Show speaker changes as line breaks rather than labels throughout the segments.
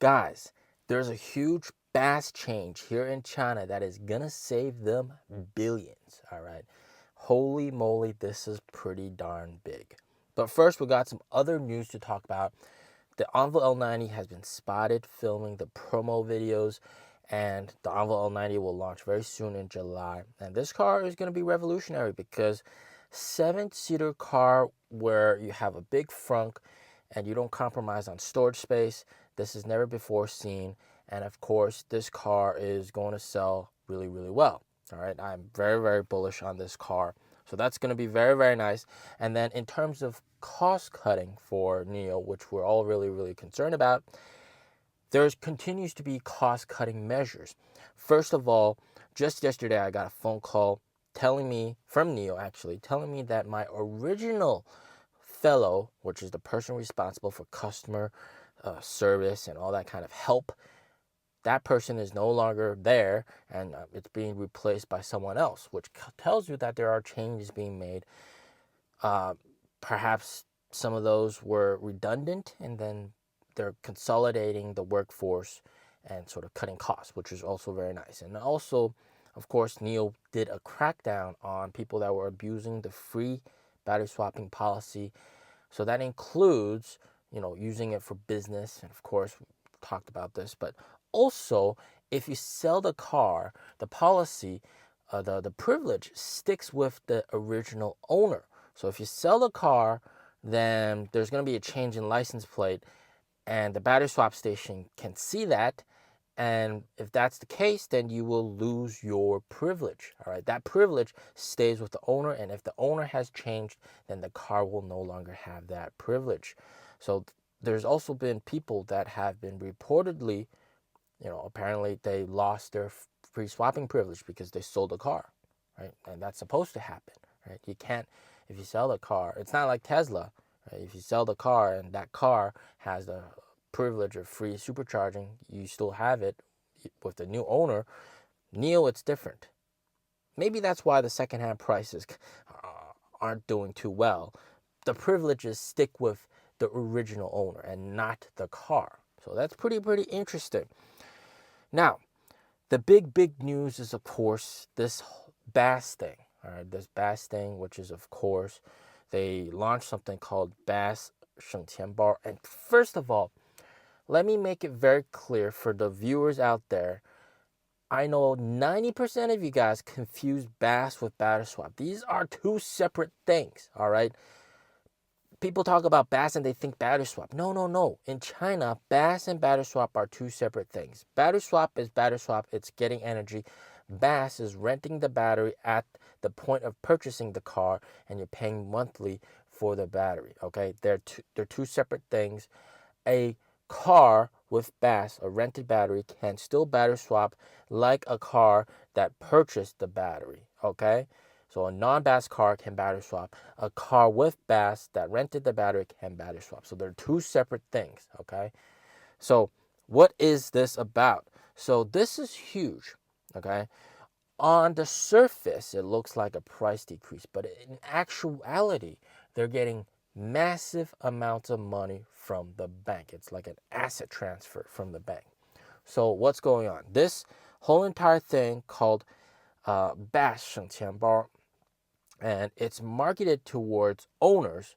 Guys, there's a huge BAAS change here in China that is gonna save them billions, all right? Holy moly, this is pretty darn big. But first, we got some other news to talk about. The Envoy L90 has been spotted filming the promo videos, and the Envoy L90 will launch very soon in July. And this car is going to be revolutionary because 7-seater car where you have a big frunk and you don't compromise on storage space. This is never before seen. And of course, this car is going to sell really, really well. All right, I'm very, very bullish on this car. So that's going to be very, very nice. And then in terms of cost cutting for NIO, which we're all really, really concerned about, there continues to be cost cutting measures. First of all, just yesterday I got a phone call telling me, from NIO actually, telling me that my original fellow, which is the person responsible for customer service and all that kind of help, that person is no longer there, and it's being replaced by someone else, which tells you that there are changes being made. Perhaps some of those were redundant, and then they're consolidating the workforce and sort of cutting costs, which is also very nice. And also, of course, NIO did a crackdown on people that were abusing the free battery swapping policy. So that includes, using it for business. And of course, we talked about this, but also if you sell the car, the policy, the privilege sticks with the original owner. So if you sell the car, then there's going to be a change in license plate, and the battery swap station can see that. And if that's the case, then you will lose your privilege. All right, that privilege stays with the owner, and if the owner has changed, then the car will no longer have that privilege. So there's also been people that have been reportedly, apparently they lost their free swapping privilege because they sold a car, right? And that's supposed to happen, right? You can't, if you sell the car, it's not like Tesla, right? If you sell the car and that car has the privilege of free supercharging, you still have it with the new owner. NIO, it's different. Maybe that's why the secondhand prices aren't doing too well. The privileges stick with the original owner and not the car. So that's pretty interesting. Now, the big news is, of course, this BAAS thing. All right, this BAAS thing, which is, of course, they launched something called BAAS Shambar. And first of all, let me make it very clear for the viewers out there. I know 90% of you guys confuse BAAS with battery swap. These are two separate things, all right? People talk about BAAS and they think battery swap. No. In China, BAAS and battery swap are two separate things. Battery swap is battery swap. It's getting energy. BAAS is renting the battery at the point of purchasing the car, and you're paying monthly for the battery, okay? They're two separate things. A car with BAAS, a rented battery, can still battery swap like a car that purchased the battery, okay? So a non-BAAS car can battery swap. A car with BAAS that rented the battery can battery swap. So they're two separate things, okay? So what is this about? So this is huge, okay? On the surface, it looks like a price decrease, but in actuality, they're getting massive amounts of money from the bank. It's like an asset transfer from the bank. So what's going on? This whole entire thing called BAAS Shambar, and it's marketed towards owners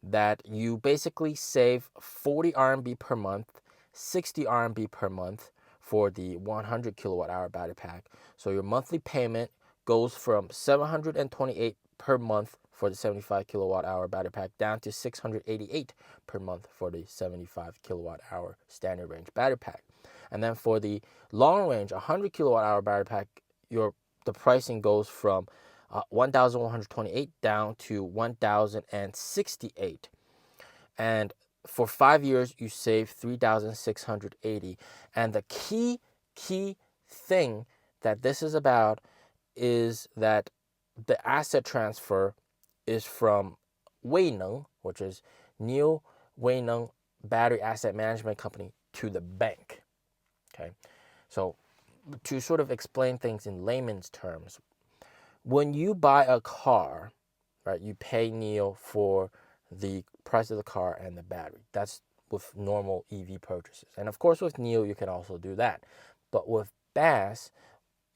that you basically save 40 RMB per month, 60 RMB per month for the 100 kilowatt hour battery pack. So your monthly payment goes from 728 per month for the 75 kilowatt hour battery pack down to 688 per month for the 75 kilowatt hour standard range battery pack. And then for the long range 100 kilowatt hour battery pack, the pricing goes from 1,128 down to 1,068. And for 5 years, you save 3,680. And the key thing that this is about is that the asset transfer is from Weineng, which is New Weineng Battery Asset Management Company, to the bank. Okay, so to sort of explain things in layman's terms, when you buy a car, right, you pay NIO for the price of the car and the battery. That's with normal EV purchases. And of course, with NIO, you can also do that. But with BAAS,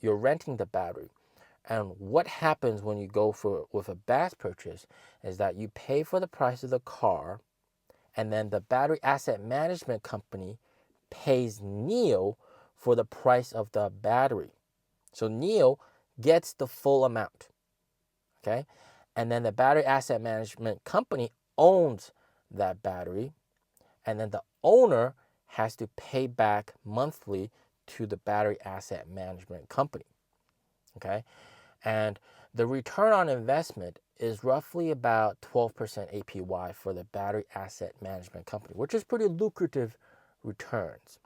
you're renting the battery. And what happens when you go with a BAAS purchase is that you pay for the price of the car, and then the battery asset management company pays NIO for the price of the battery. So NIO gets the full amount, okay? And then the battery asset management company owns that battery, and then the owner has to pay back monthly to the battery asset management company, okay? And the return on investment is roughly about 12% APY for the battery asset management company, which is pretty lucrative returns.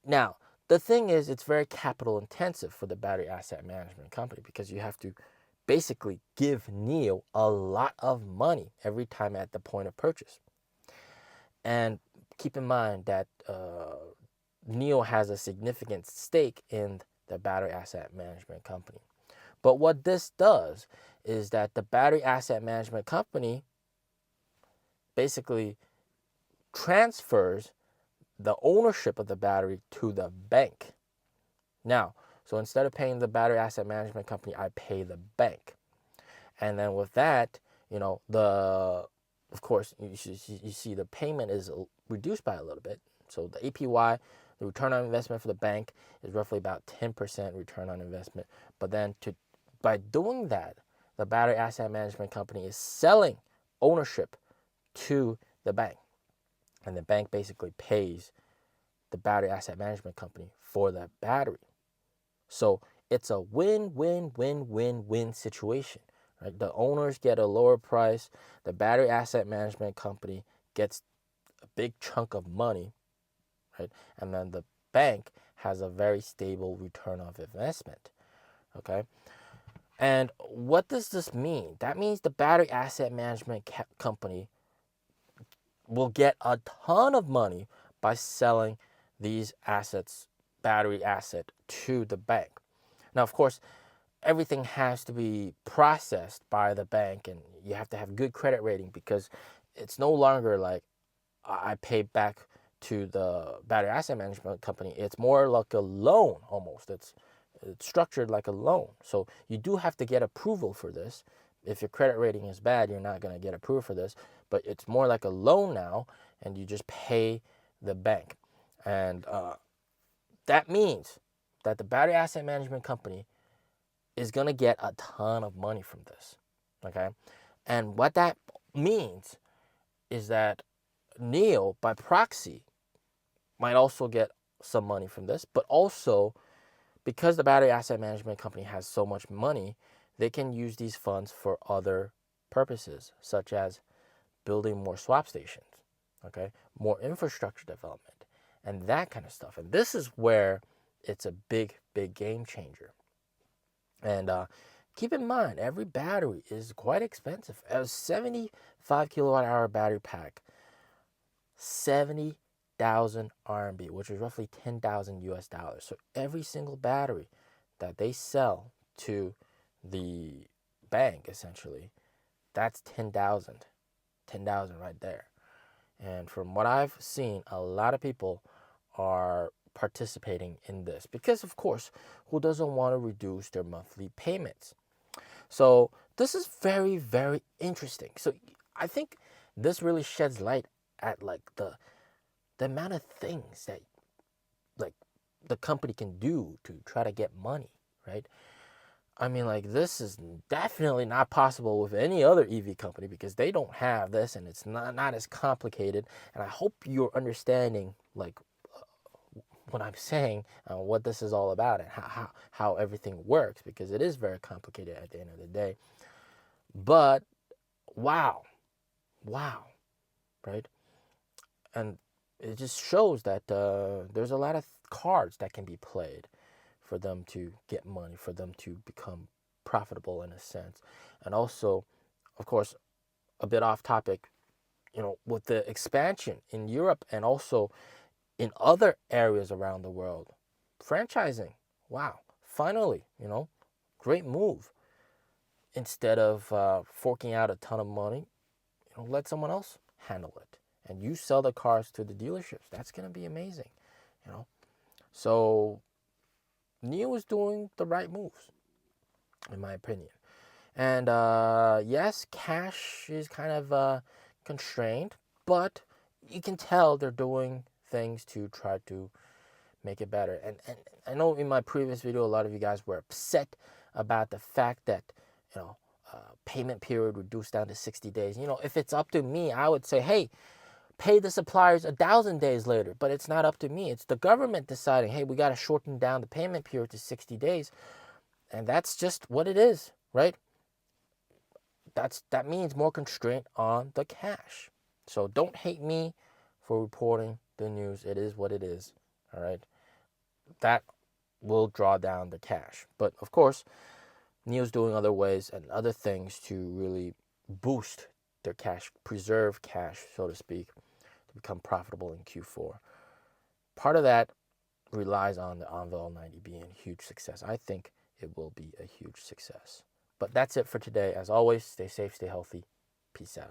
Now, the thing is, it's very capital intensive for the battery asset management company because you have to basically give NIO a lot of money every time at the point of purchase. And keep in mind that NIO has a significant stake in the battery asset management company. But what this does is that the battery asset management company basically transfers the ownership of the battery to the bank. Now, so instead of paying the battery asset management company, I pay the bank. And then with that, of course, you see the payment is reduced by a little bit. So the APY, the return on investment for the bank, is roughly about 10% return on investment. But then by doing that, the battery asset management company is selling ownership to the bank. And the bank basically pays the battery asset management company for that battery. So it's a win-win-win-win-win situation. Right? The owners get a lower price. The battery asset management company gets a big chunk of money, right? And then the bank has a very stable return of investment, okay? And what does this mean? That means the battery asset management company will get a ton of money by selling these assets, battery asset, to the bank. Now, of course, everything has to be processed by the bank, and you have to have good credit rating because it's no longer like I pay back to the battery asset management company. It's more like a loan almost. It's structured like a loan. So you do have to get approval for this. If your credit rating is bad, you're not going to get approval for this. But it's more like a loan now, and you just pay the bank. And that means that the battery asset management company is going to get a ton of money from this, okay? And what that means is that NIO, by proxy, might also get some money from this, but also because the battery asset management company has so much money, they can use these funds for other purposes, such as building more swap stations, okay, more infrastructure development, and that kind of stuff. And this is where it's a big game changer. And keep in mind, every battery is quite expensive. A 75 kilowatt hour battery pack, 70,000 RMB, which is roughly 10,000 US dollars. So every single battery that they sell to the bank, essentially, that's 10,000 right there. And from what I've seen, a lot of people are participating in this because, of course, who doesn't want to reduce their monthly payments? So this is very interesting. So I think this really sheds light at like the amount of things that like the company can do to try to get money, right? I mean, like, this is definitely not possible with any other EV company because they don't have this, and it's not as complicated. And I hope you're understanding like what I'm saying, what this is all about, and how everything works, because it is very complicated at the end of the day. But wow, right? And it just shows that there's a lot of cards that can be played for them to get money, for them to become profitable in a sense. And also, of course, a bit off topic, with the expansion in Europe and also in other areas around the world, franchising, wow, finally, great move. Instead of forking out a ton of money, let someone else handle it and you sell the cars to the dealerships. That's going to be amazing, you know. So NIO is doing the right moves, in my opinion. And yes, cash is kind of constrained, but you can tell they're doing things to try to make it better. And I know in my previous video, a lot of you guys were upset about the fact that, you know, payment period reduced down to 60 days. You know, if it's up to me, I would say, hey, pay the suppliers 1,000 days later. But it's not up to me. It's the government deciding, hey, we got to shorten down the payment period to 60 days. And that's just what it is, right? That means more constraint on the cash. So don't hate me for reporting the news. It is what it is, all right? That will draw down the cash. But of course, NIO's doing other ways and other things to really boost their cash, preserve cash, so to speak, to become profitable in Q4. Part of that relies on the Envel 90 being a huge success. I think it will be a huge success. But that's it for today. As always, stay safe, stay healthy. Peace out.